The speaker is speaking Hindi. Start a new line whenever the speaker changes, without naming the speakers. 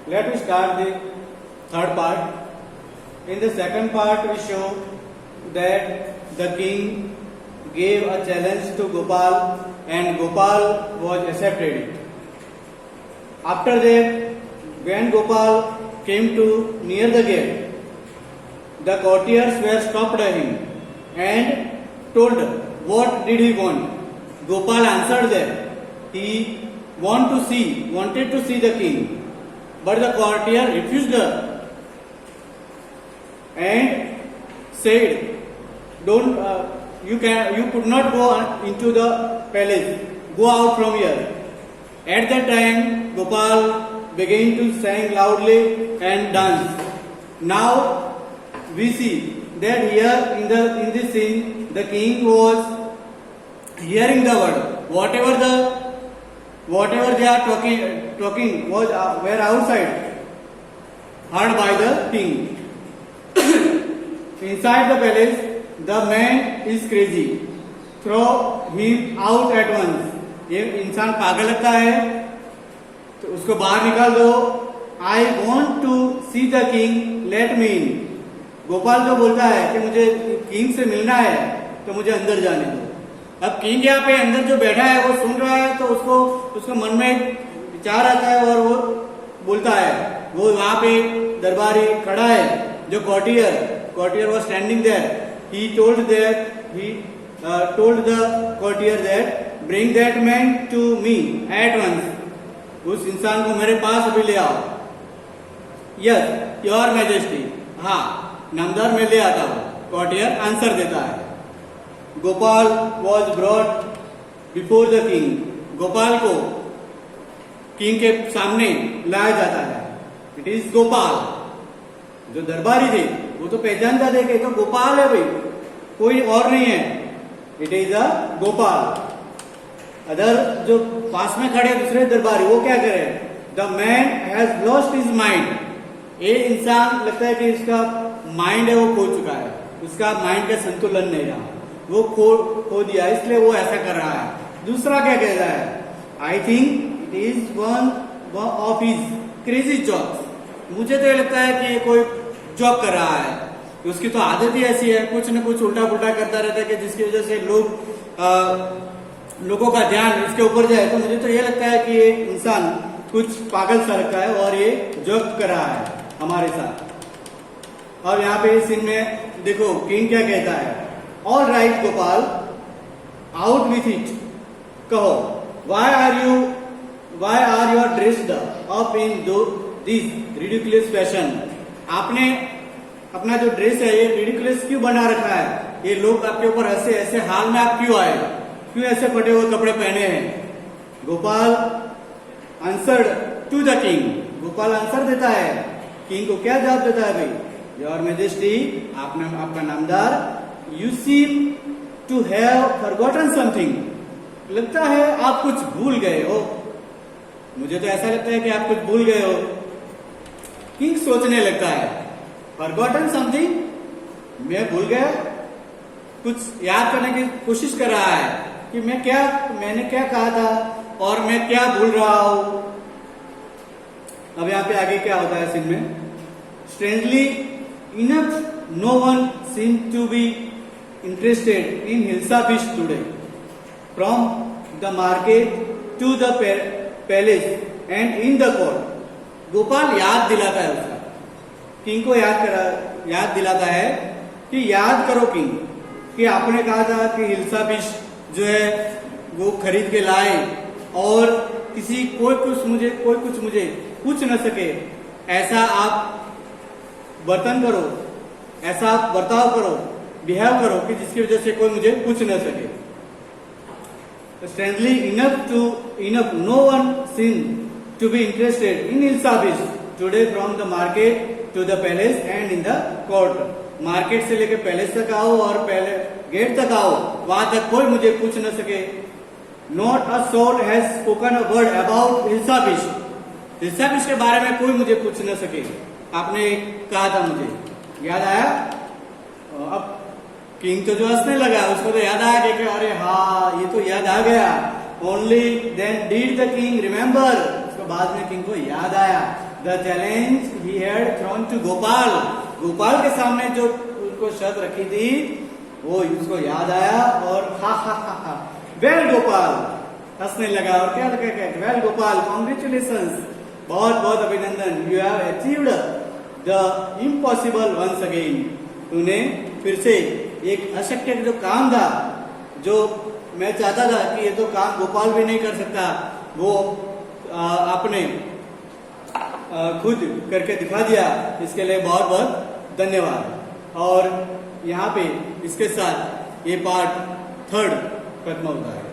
let me start the third part. In the second part, we show that the king gave a challenge to Gopal and Gopal was accepted it. After that, when Gopal came to near the gate, the courtiers were stopped him and told what did he want. Gopal answered that he wanted to see the king, but the courtier refused and said, "Don't you could not go into the palace. Go out from here." At that time, Gopal began to sing loudly and dance. Now we see that here in this scene, the king was hearing the word. Whatever they are talking were outside, heard by the king. Inside the palace, the man is crazy. Throw him out at once. ये इंसान पागल लगता है तो उसको बाहर निकाल दो. I want to see the king. Let me in. Gopal जो बोलता है कि मुझे किंग से मिलना है तो मुझे अंदर जाने दो. अब किंग यहाँ पे अंदर जो बैठा है वो सुन रहा है तो उसको मन में विचार आता है और वो बोलता है. वो वहां पे दरबारी खड़ा है जो courtier was standing there. He told the courtier that bring that man to me at once. उस इंसान को मेरे पास अभी ले आओ. Yes, your majesty. हाँ, नामदार मैं ले आता हूँ. courtier आंसर देता है. Gopal was brought before the king. Gopal को किंग के सामने लाया जाता है. It is Gopal. जो दरबारी थे वो तो पहचानता थे कि तो गोपाल है भाई, कोई और नहीं है. It is a Gopal. Other जो पास में खड़े दूसरे दरबारी वो क्या करे? The man has lost his mind. ये इंसान लगता है कि इसका माइंड है वो खो चुका है, उसका माइंड का संतुलन नहीं रहा, वो खो दिया, इसलिए वो ऐसा कर रहा है. दूसरा क्या कहता है? I think it is one of his crazy jokes. मुझे तो ये लगता है कि ये कोई जॉब कर रहा है. उसकी तो आदत ही ऐसी है, कुछ न कुछ उल्टा पुल्टा करता रहता है कि जिसकी वजह से लोगों का ध्यान इसके ऊपर जाए. तो मुझे तो ये लगता है कि ये इंसान कुछ पागल सा लगता है और ये जॉब कर रहा है हमारे साथ. और यहाँ पे इस सीन में देखो किंग क्या कहता है. All right Gopal, out with it. कहो, why are you dressed up in this ridiculous fashion. आपने अपना जो ड्रेस है ये रिडिकुलस क्यों बना रखा है? ये लोग आपके ऊपर ऐसे हाल में आप क्यों आए? क्यों ऐसे फटे हुए कपड़े पहने हैं? Gopal answered to the king. Gopal answer देता है. किंग को क्या जवाब देता है भाई? योर मैजेस्टी, आपका नामदार, you seem to have forgotten something. लगता है आप कुछ भूल गए हो. मुझे तो ऐसा लगता है कि आप कुछ भूल गए हो. किंग सोचने लगता है, फॉरगॉटन समथिंग, मैं भूल गया. कुछ याद करने की कोशिश कर रहा है कि मैंने क्या कहा था और मैं क्या भूल रहा हूं. अब यहाँ पे आगे क्या होता है सीन में? Strangely enough no one seem to be interested in hilsa fish today. From the market to the palace and in the court. Gopal याद दिलाता है उसका, किंग को याद दिलाता है कि याद करो किंग कि आपने कहा था कि हिल्सा फिश जो है वो खरीद के लाए और कोई कुछ मुझे पूछ न सके. ऐसा आप बर्तन करो, ऐसा आप बर्ताव करो, बिहेव करो कि जिसकी वजह से कोई मुझे पूछ न सके. Strangely enough no one seem to be interested in hilsa fish today from the market to the palace and in the court. Market से लेकर पैलेस तक आओ और गेट तक आओ, वहां तक कोई मुझे पूछ न सके. Not a soul has spoken a word about hilsa fish. Hilsa fish के बारे में कोई मुझे पूछ न सके. आपने कहा था मुझे, याद आया. अब किंग तो जो हंसने लगा उसको तो याद आया कि अरे हाँ ये तो याद आ गया. Only then did the king remember. उसको बाद में किनको याद आया, द चैलेंज ही had thrown to Gopal, Gopal के सामने जो उनको शर्त रखी थी वो उसको याद आया और हा हा हा हा, वेल गोपाल, हंसने लगा और क्या लगा, वेल गोपाल, कॉन्ग्रेचुलेशंस, बहुत बहुत अभिनंदन, you have achieved the impossible once again, तूने फिर से एक अशक्य जो काम था, जो मैं चाहता था कि ये तो काम गोपाल भी नहीं कर सकता, वो आपने खुद करके दिखा दिया, इसके लिए बहुत बहुत धन्यवाद। और यहाँ पे इसके साथ ये पार्ट 3 खत्म होता है।